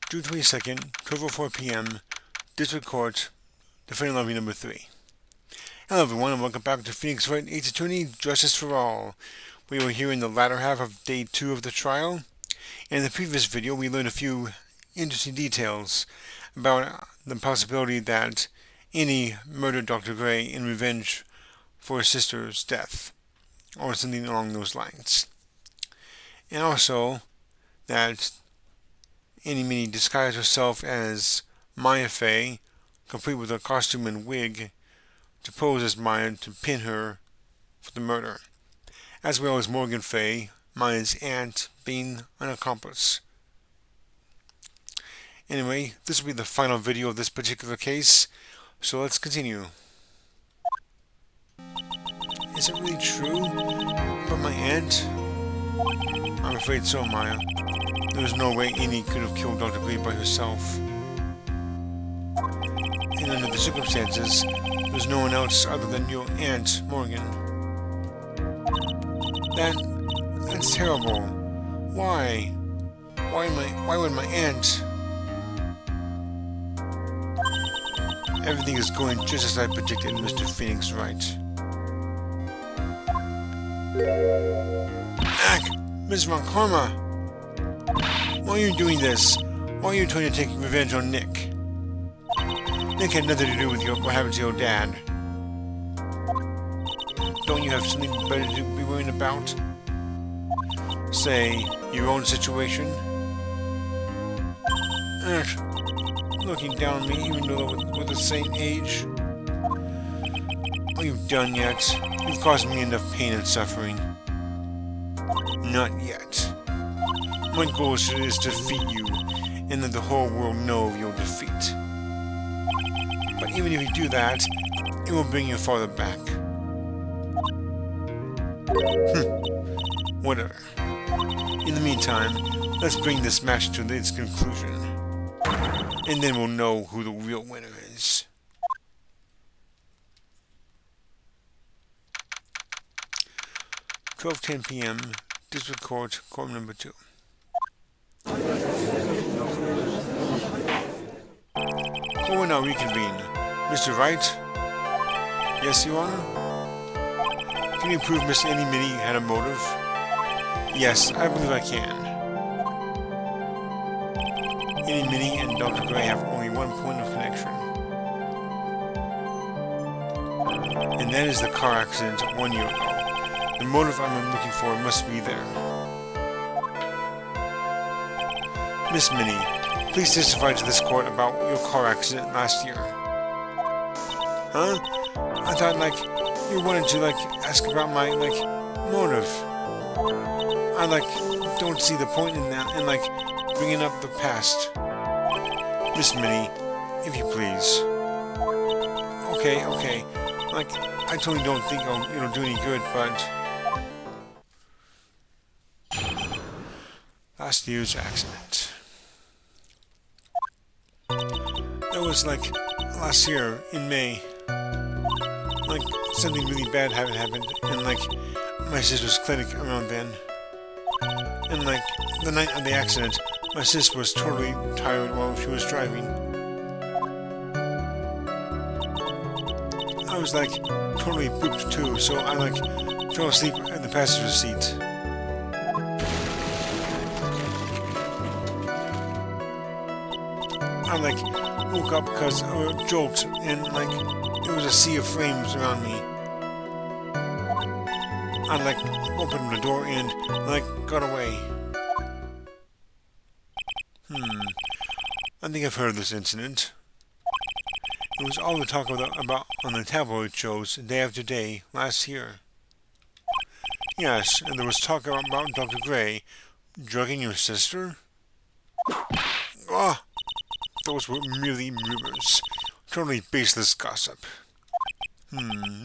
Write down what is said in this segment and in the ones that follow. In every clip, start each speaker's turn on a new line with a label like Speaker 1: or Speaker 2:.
Speaker 1: June 22nd, 12:04 p.m., District Court, Defendant Lobby number 3. Hello everyone and welcome back to Phoenix Wright Ace Attorney, Justice for All. We were here in the latter half of Day 2 of the trial. In the previous video, we learned a few interesting details about the possibility that Annie murdered Dr. Gray in revenge for her sister's death, or something along those lines. And also that Annie disguised herself as Maya Fey, complete with a costume and wig, to pose as Maya to pin her for the murder, as well as Morgan Fey, Maya's aunt, being an accomplice. Anyway, this will be the final video of this particular case, so let's continue. Is it really true about my aunt? I'm afraid so, Maya. There was no way Annie could have killed Dr. Gray by herself. And under the circumstances, there's no one else other than your aunt, Morgan. That's terrible. Why? Why would my aunt? Everything is going just as I predicted, Mr. Phoenix Wright. Ack! Ms. Von Karma! Why are you doing this? Why are you trying to take revenge on Nick? Nick had nothing to do with what happened to your dad. Don't you have something better to be worrying about? Say, your own situation? Looking down on me even though we're the same age? Are you done yet? You've caused me enough pain and suffering. Not yet. My goal is to defeat you, and let the whole world know of your defeat. But even if you do that, it will bring your father back. Whatever. In the meantime, let's bring this match to its conclusion. And then we'll know who the real winner is. (12:10 p.m. District Court, Court Number 2. Court will now reconvene. Mr. Wright? Yes, Your Honor? Can you prove Miss Annie Minnie had a motive? Yes, I believe I can. Annie Minnie and Dr. Gray have only one point of connection. And that is the car accident 1 year ago. The motive I'm looking for must be there. Miss Minnie, please testify to this court about your car accident last year. Huh? I thought, you wanted to, ask about my, motive. I, don't see the point in that, and, bringing up the past. Miss Minnie, if you please. Okay. I totally don't think it'll do any good, but... Last year's accident. That was, last year, in May. Something really bad had happened, and, my sister's clinic around then. And, the night of the accident, my sister was totally tired while she was driving. I was, totally pooped too, so I, fell asleep in the passenger seat. I, woke up because of a jolt, and, there was a sea of flames around me. I, opened the door and, got away. I think I've heard of this incident. It was all the talk about on the tabloid shows day after day last year. Yes, and there was talk about Dr. Gray drugging your sister? Ah! Those were merely rumors. Totally baseless gossip.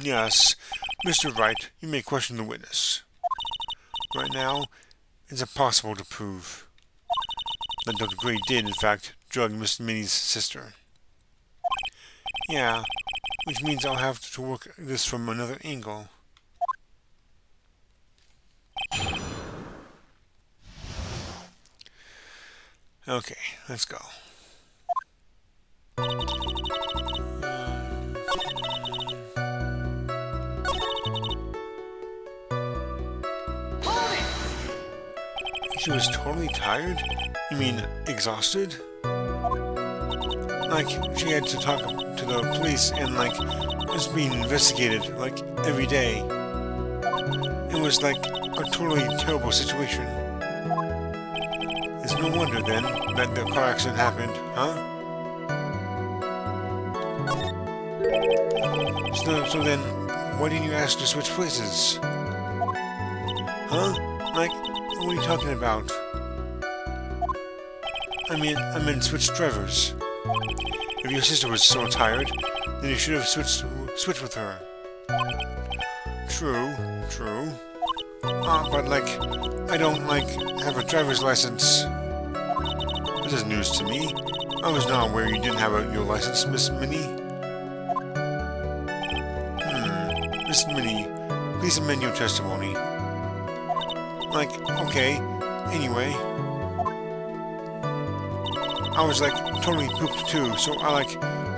Speaker 1: Yes. Mr. Wright, you may question the witness. Right now, it's impossible to prove that Dr. Gray did, in fact, drug Miss Minnie's sister. Yeah, which means I'll have to work this from another angle. Okay, let's go. She was totally tired? You mean exhausted? Like, she had to talk to the police and, like, was being investigated, like, every day. It was, like, a totally terrible situation. It's no wonder, then, that the car accident happened, huh? So then, why didn't you ask to switch places? Huh? Like, what are you talking about? I meant switch drivers. If your sister was so tired, then you should have switched with her. True. But like, I don't like have a driver's license. This is news to me. I was not aware you didn't have your license, Miss Minnie. Miss Minnie, please amend your testimony. Like, okay. Anyway, I was like totally pooped too, so I like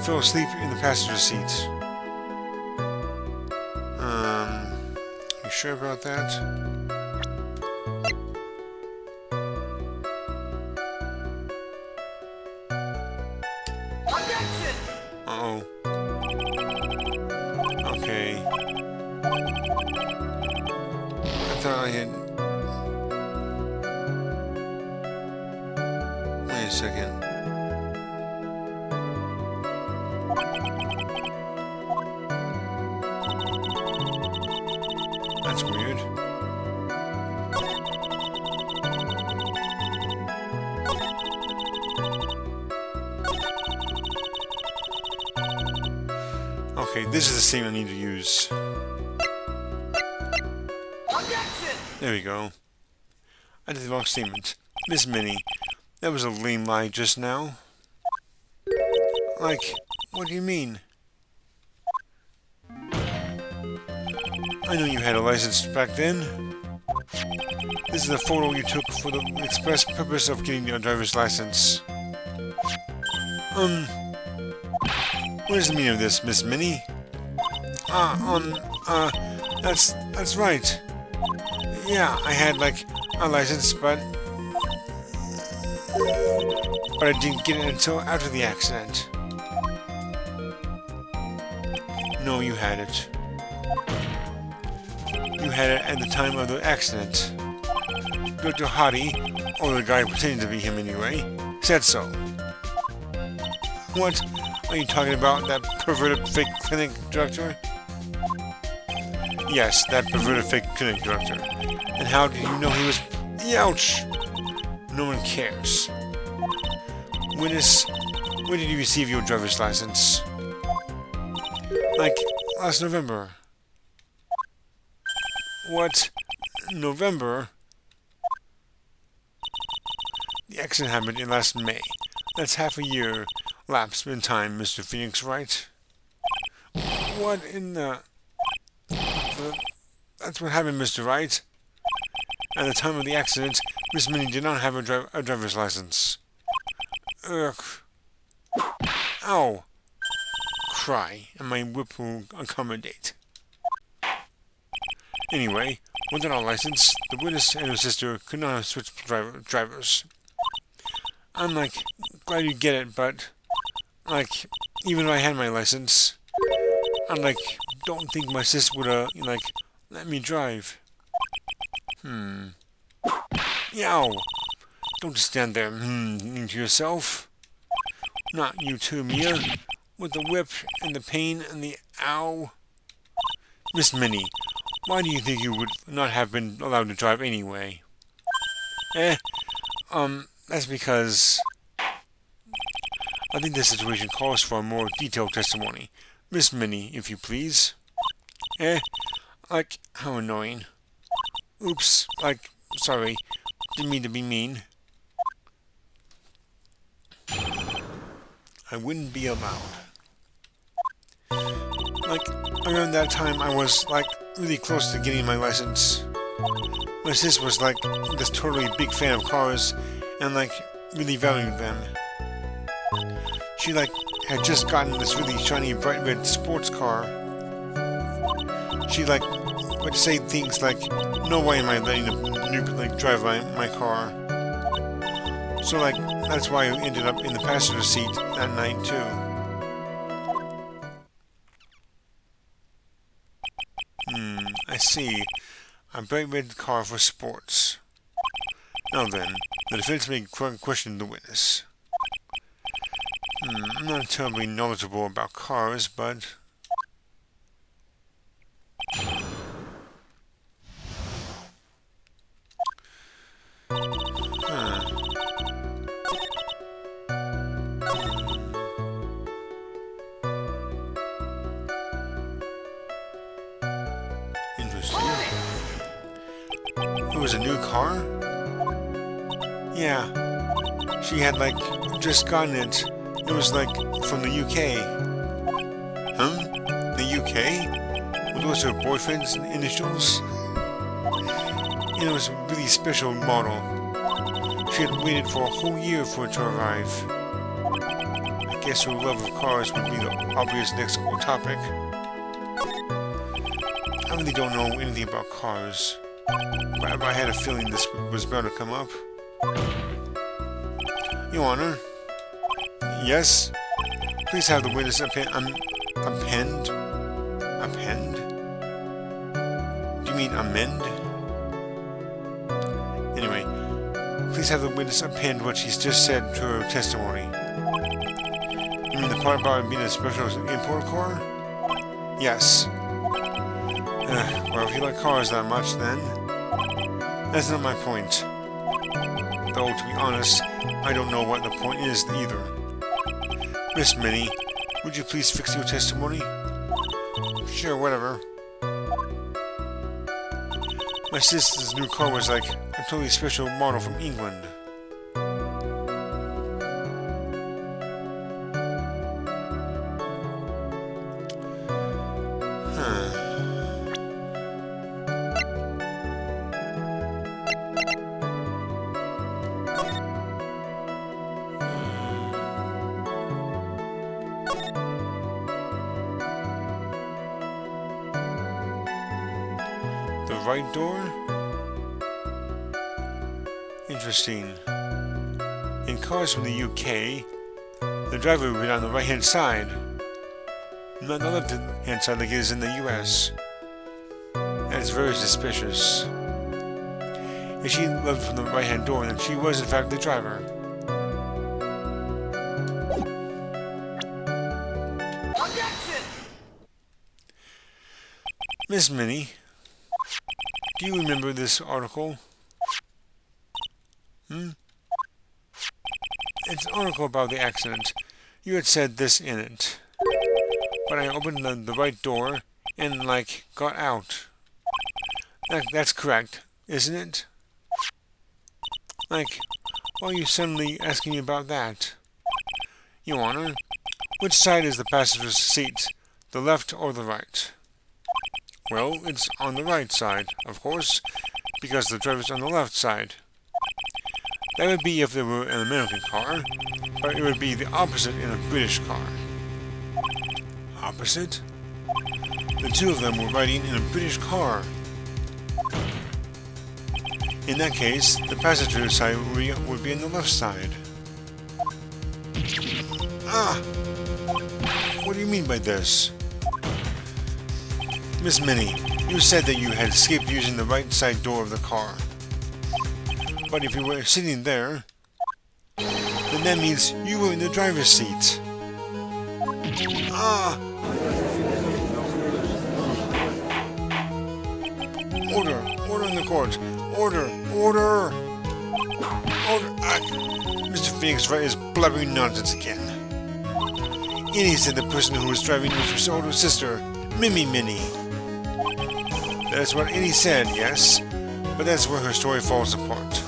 Speaker 1: fell asleep in the passenger seat. You sure about that? Uh-oh. Okay. I thought I had... Wait a second. That's weird. Okay, this is the same I need to use. There we go. I did the wrong statement. Miss Minnie, that was a lame lie just now. Like, what do you mean? I knew you had a license back then. This is a photo you took for the express purpose of getting your driver's license. What is the meaning of this, Miss Minnie? That's right. Yeah, I had, like, a license, but I didn't get it until after the accident. No, you had it. You had it at the time of the accident. Dr. Hottie, or the guy pretending to be him anyway, said so. What? Are you talking about that perverted fake clinic director? Yes, that perverted fake clinic director. And how did you know he was... Ouch! No one cares. When did you receive your driver's license? Like, last November. What? November? The accident happened in last May. That's half a year lapse in time, Mr. Phoenix, right? What in the... That's what happened, Mr. Wright. At the time of the accident, Miss Minnie did not have a driver's license. Ugh. Ow. Cry, and my whip will accommodate. Anyway, without a license, the witness and her sister could not have switched drivers. I'm, like, glad you get it, but, like, even if I had my license, I, like, don't think my sis would, like, let me drive. Yow! Don't just stand there, to yourself. Not you too, Mia. With the whip, and the pain, and the ow. Miss Minnie, why do you think you would not have been allowed to drive anyway? That's because... I think this situation calls for a more detailed testimony. Miss Minnie, if you please. Like, how annoying. Oops, like, sorry. Didn't mean to be mean. I wouldn't be allowed. Like, around that time I was, like, really close to getting my license. My sis was, like, this totally big fan of cars, and, like, really valued them. She had just gotten this really shiny bright red sports car. She would say things like, "No way am I letting a noob drive my car." So that's why I ended up in the passenger seat that night too. I see. A bright red car for sports. Now then, the defense may question the witness. I'm not terribly knowledgeable about cars, but... Interesting. It was a new car? Yeah. She had, just gotten it. It was, from the UK. Huh? The UK? Were those her boyfriend's initials? And it was a really special model. She had waited for a whole year for it to arrive. I guess her love of cars would be the obvious next topic. I really don't know anything about cars, but I had a feeling this was bound to come up. Your Honor? Yes? Please have the witness append? Append? Do you mean amend? Anyway, please have the witness append what she's just said to her testimony. You mean the part about it being a special import car? Yes. Well, if you like cars that much, then... That's not my point. Though, to be honest, I don't know what the point is either. Miss Minnie, would you please fix your testimony? Sure, whatever. My sister's new car was a totally special model from England. The right door? Interesting. In cars from the UK, the driver would be on the right-hand side, not the left-hand side like it is in the US. That's very suspicious. If she left from the right-hand door, then she was in fact the driver.
Speaker 2: Objection!
Speaker 1: Miss Minnie, do you remember this article? It's an article about the accident. You had said this in it. But I opened the right door and, got out. That's correct, isn't it? Why are you suddenly asking me about that? Your Honor, which side is the passenger's seat? The left or the right? Well, it's on the right side, of course, because the driver's on the left side. That would be if there were an American car, but it would be the opposite in a British car. Opposite? The two of them were riding in a British car. In that case, the passenger side would be on the left side. Ah! What do you mean by this? Miss Minnie, you said that you had escaped using the right side door of the car. But if you were sitting there, then that means you were in the driver's seat. Ah! Order! Order in the court! Order! Order! Order! Mr. Phoenix is blabbering nonsense again. And he said the person who was driving was his older sister, Minnie. That's what Annie said, yes, but that's where her story falls apart.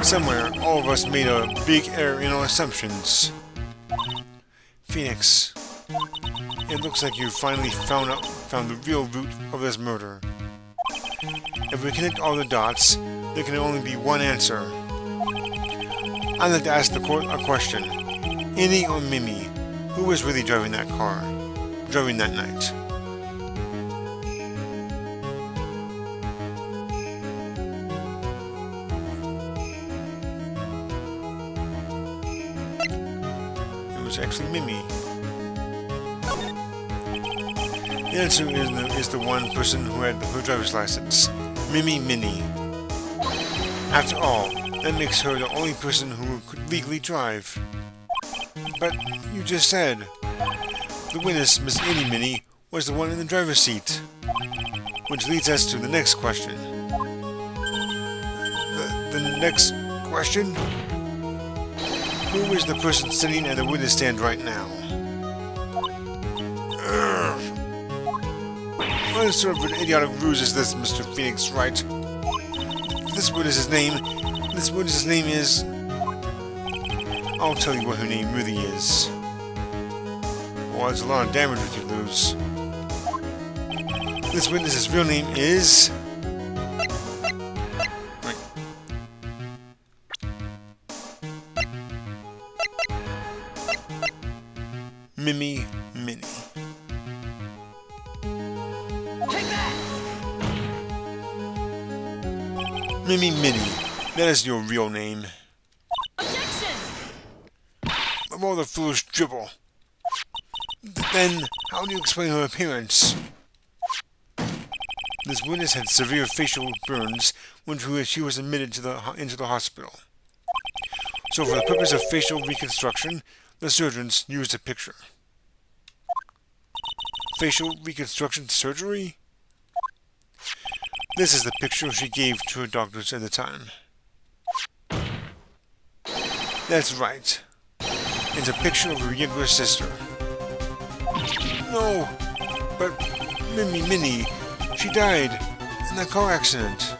Speaker 1: Somewhere, all of us made a big error in our assumptions. Phoenix, it looks like you finally found the real root of this murder. If we connect all the dots, there can only be one answer. I'd like to ask the court a question. Annie or Mimi, who was really driving that car? Driving that night? It was actually Mimi. The answer is the one person who had her driver's license. Mimi Minnie. After all, that makes her the only person who could legally drive. But you just said the witness, Miss Annie Minnie, was the one in the driver's seat. Which leads us to the next question. The next question? Who is the person sitting at the witness stand right now? What sort of an idiotic ruse is this, Mr. Phoenix Wright? This witness's name is... I'll tell you what her name really is. Well, it's a lot of damage if you lose. This witness's real name is... Right. Mimi Minnie.
Speaker 2: Take that!
Speaker 1: Mimi Minnie. That is your real name.
Speaker 2: Objection!
Speaker 1: Of all the foolish dribble. Then, how do you explain her appearance? This witness had severe facial burns when she was admitted into the hospital. So for the purpose of facial reconstruction, the surgeons used a picture. Facial reconstruction surgery? This is the picture she gave to her doctors at the time. That's right. It's a picture of her younger sister. No, but Minnie, she died in a car accident.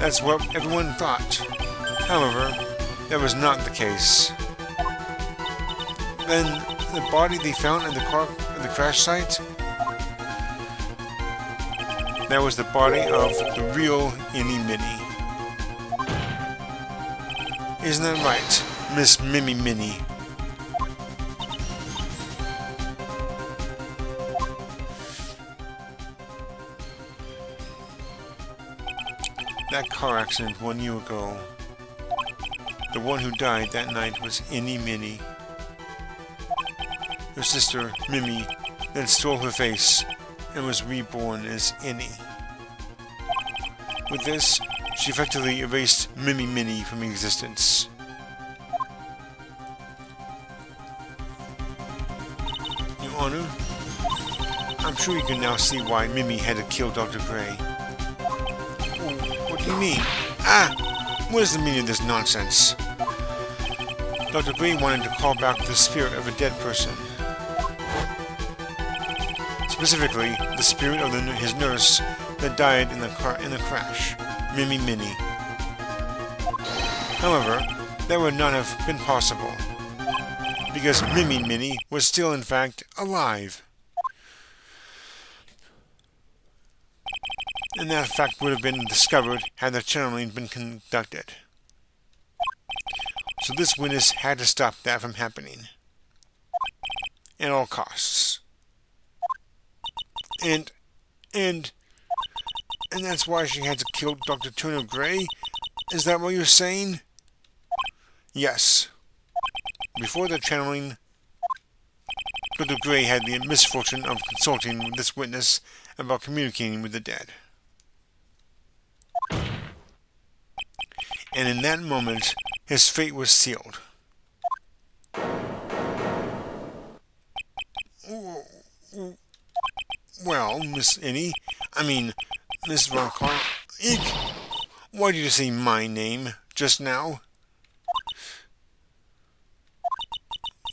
Speaker 1: That's what everyone thought. However, that was not the case. Then, the body they found in the crash site, that was the body of the real Annie Minnie. Isn't that right, Miss Mimi Minnie? That car accident 1 year ago, the one who died that night was Annie Minnie. Her sister, Mimi, then stole her face and was reborn as Annie. With this, she effectively erased Mimi Minnie from existence. Your Honor, I'm sure you can now see why Mimi had to kill Dr. Gray. What do you mean? What is the meaning of this nonsense? Dr. Gray wanted to call back the spirit of a dead person. Specifically, the spirit of his nurse that died in the crash, Mimi Minnie. However, that would not have been possible, because Mimi Minnie was still in fact alive. And that fact would have been discovered had the channeling been conducted. So this witness had to stop that from happening. At all costs. And that's why she had to kill Dr. Turner Gray? Is that what you're saying? Yes. Before the channeling, Dr. Gray had the misfortune of consulting with this witness about communicating with the dead. And in that moment, his fate was sealed. Well, Miss Roncon, eek! Why did you say my name just now?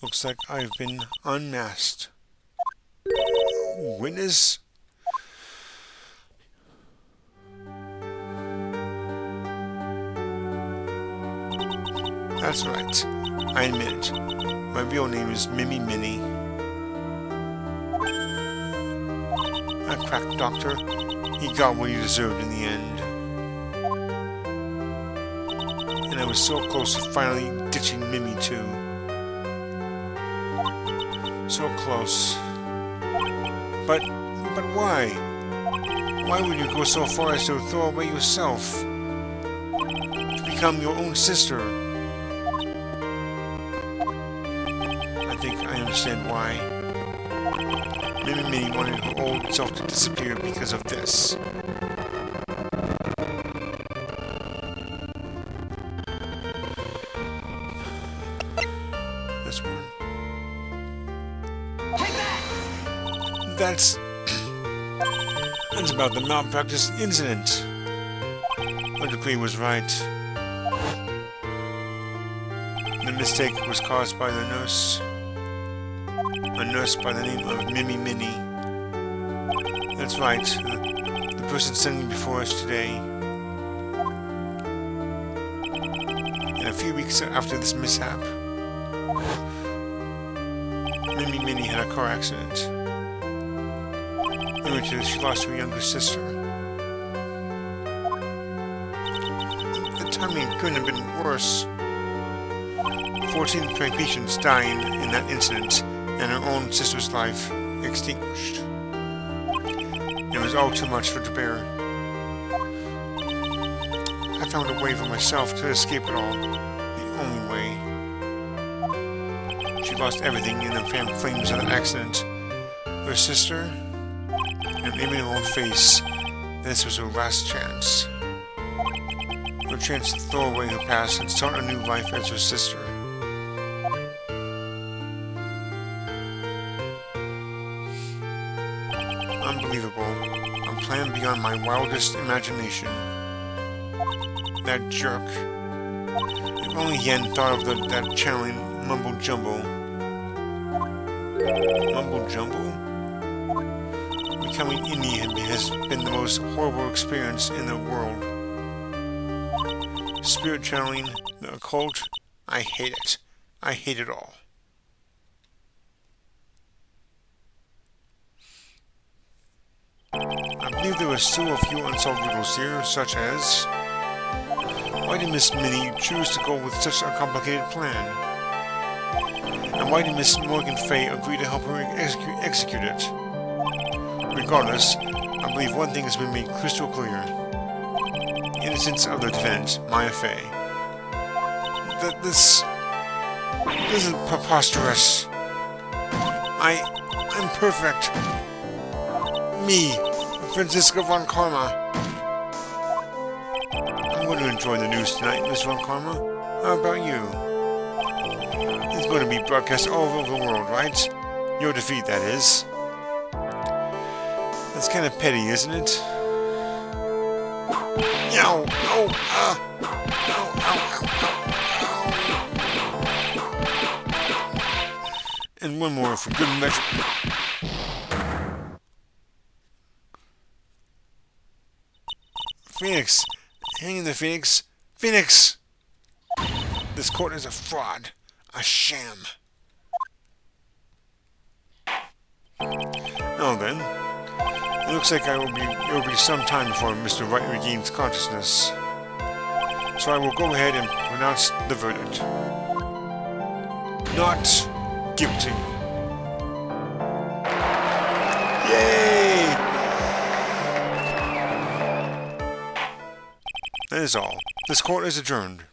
Speaker 1: Looks like I've been unmasked. Witness? That's right. I admit it. My real name is Mimi Minnie. That crack doctor, he got what he deserved in the end. And and I was so close to finally ditching Mimi too. So close. But why? Why would you go so far as to throw away yourself? To become your own sister? I think I understand why. Mimi wanted her old self to disappear because of this. This one.
Speaker 2: Take that!
Speaker 1: That's about the malpractice incident. My decree was right. The mistake was caused by the nurse. A nurse by the name of Mimi Minnie. That's right. The person standing before us today. And a few weeks after this mishap, Mimi Minnie had a car accident. She lost her younger sister. The timing couldn't have been worse. 14 patients dying in that incident, and her own sister's life extinguished. It was all too much for her to bear. I found a way for myself to escape it all. The only way. She lost everything in the flames of the accident. Her sister, and even her own face. This was her last chance. Her chance to throw away her past and start a new life as her sister. Unbelievable. A plan beyond my wildest imagination. That jerk. If only he hadn't thought of that channeling mumble-jumble. Mumble-jumble? Becoming Indian has been the most horrible experience in the world. Spirit channeling, the occult, I hate it. I hate it all. I believe there are still a few unsolved riddles here, such as... why did Miss Minnie choose to go with such a complicated plan? And why did Miss Morgan Fey agree to help her execute it? Regardless, I believe one thing has been made crystal clear. Innocence of the defendant, Maya Fey. This is preposterous. I'm perfect. Me, Franziska von Karma. I'm going to enjoy the news tonight, Miss von Karma. How about you? It's going to be broadcast all over the world, right? Your defeat, that is. That's kind of petty, isn't it? Ow! Ow! Ow! Ow! Ow! And one more for good measure. Phoenix! Hang in there, Phoenix! Phoenix! This court is a fraud. A sham. Now then, it looks like it will be some time before Mr. Wright regains consciousness. So I will go ahead and pronounce the verdict. Not guilty. Yay! That is all. This court is adjourned.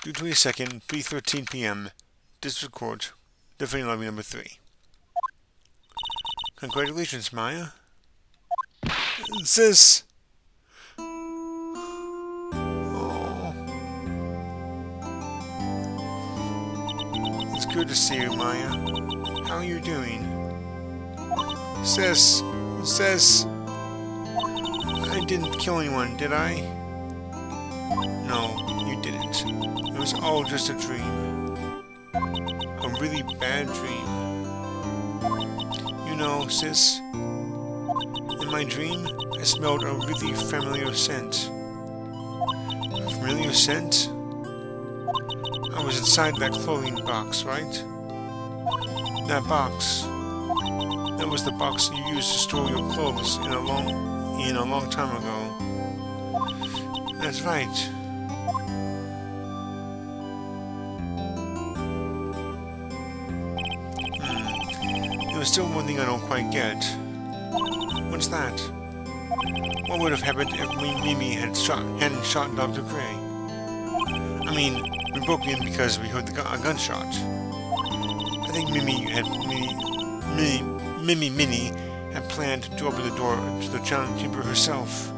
Speaker 1: June 22nd, 3:13 p.m. District Court, Defending Lobby number 3. Congratulations, Maya. Sis! Oh. It's good to see you, Maya. How are you doing? Sis! Sis! I didn't kill anyone, did I? No, you didn't. It was all just a dream. A really bad dream. You know, sis, in my dream, I smelled a really familiar scent. A familiar scent? I was inside that clothing box, right? That box. That was the box you used to store your clothes in in a long time ago. That's right. There was still one thing I don't quite get. What's that? What would have happened if Mimi hadn't shot Dr. Gray? I mean, we broke in because we heard a gunshot. I think Minnie had planned to open the door to the challenge keeper herself.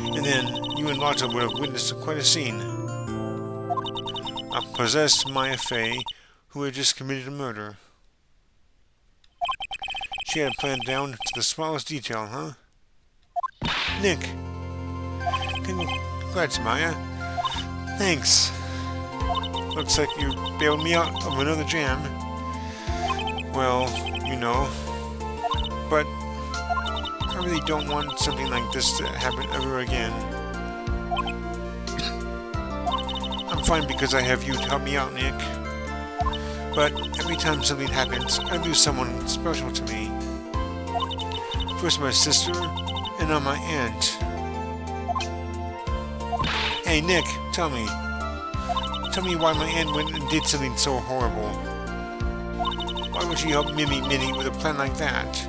Speaker 1: And then you and Lotta would have witnessed quite a scene. A possessed Maya Fey who had just committed a murder. She had planned down to the smallest detail, huh? Nick! Congrats, Maya. Thanks. Looks like you bailed me out of another jam. Well, you know. But I really don't want something like this to happen ever again. I'm fine because I have you to help me out, Nick. But every time something happens, I lose someone special to me. First my sister, and now my aunt. Hey Nick, tell me. Tell me why my aunt went and did something so horrible. Why would she help Minnie with a plan like that?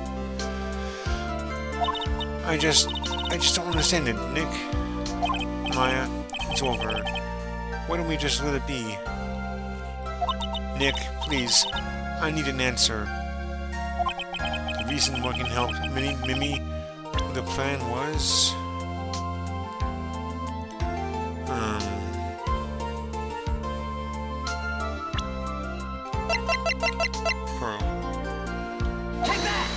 Speaker 1: I just don't understand it, Nick. Maya, it's over. Why don't we just let it be? Nick, please, I need an answer. The reason Morgan helped Mimi with the plan was... Pearl.
Speaker 2: Take that!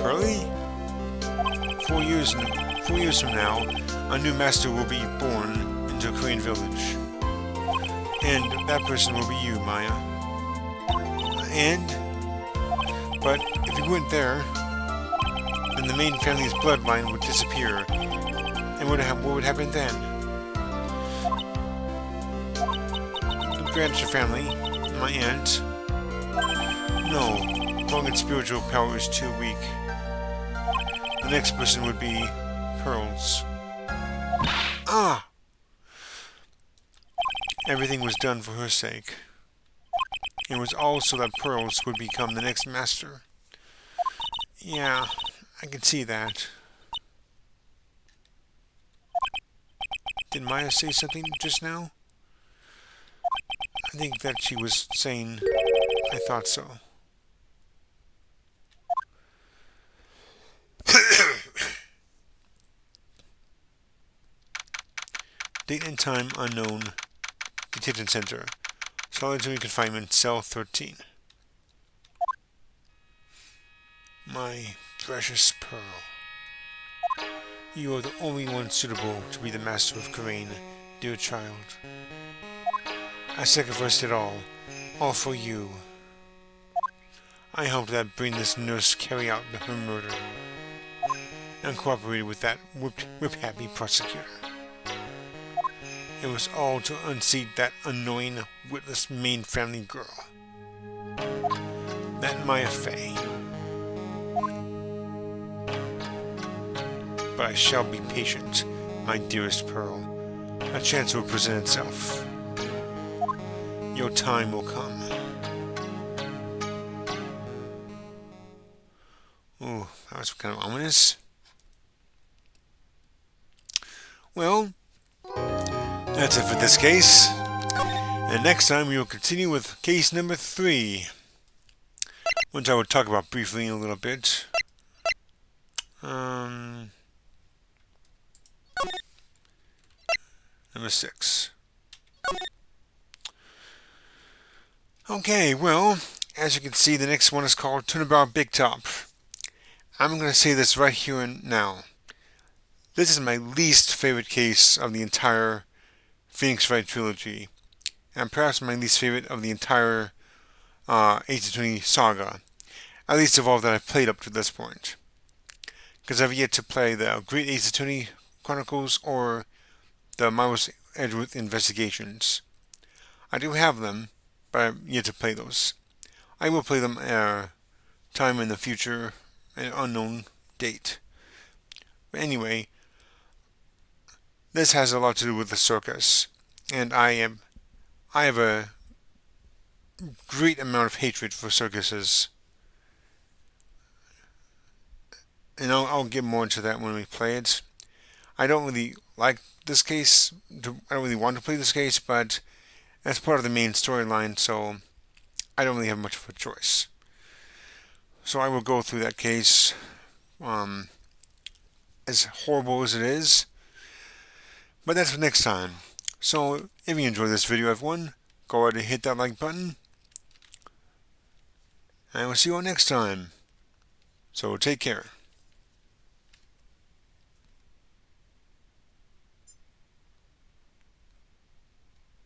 Speaker 1: Pearly? 4 years from now, a new master will be born into Crane Village. And that person will be you, Maya. But if you weren't there, then the main family's bloodline would disappear. And what would happen then? The Brancher family, my aunt. No, Morgan's spiritual power is too weak. The next person would be Pearls. Ah! Everything was done for her sake. It was all so that Pearls would become the next master. Yeah, I can see that. Did Maya say something just now? I think that she was saying, I thought so. Date and time unknown. Detention Center. Solitary confinement, cell 13. My precious Pearl. You are the only one suitable to be the master of Karain, dear child. I sacrificed it all for you. I helped that brainless nurse carry out her murder, and cooperated with that whip-happy prosecutor. It was all to unseat that annoying, witless main family girl. That Maya Fey. But I shall be patient, my dearest Pearl. A chance will present itself. Your time will come. Ooh, that was kind of ominous. Well, that's it for this case. And next time we will continue with case number 3, which I will talk about briefly in a little bit. Number 6. Okay, well, as you can see, the next one is called Turnabout Big Top. I'm going to say this right here and now. This is my least favorite case of the entire Phoenix Wright trilogy, and perhaps my least favorite of the entire Ace Attorney saga, at least of all that I've played up to this point. Because I've yet to play the Great Ace Attorney Chronicles or the Miles Edgeworth Investigations. I do have them, but I've yet to play those. I will play them at a time in the future, an unknown date. But anyway, this has a lot to do with the circus, and I have a great amount of hatred for circuses, and I'll get more into that when we play it. I don't really like this case. I don't really want to play this case, but that's part of the main storyline, so I don't really have much of a choice. So I will go through that case, um, as horrible as it is, but that's for next time. So if you enjoyed this video, everyone, go ahead and hit that like button, and we'll see you all next time. So take care.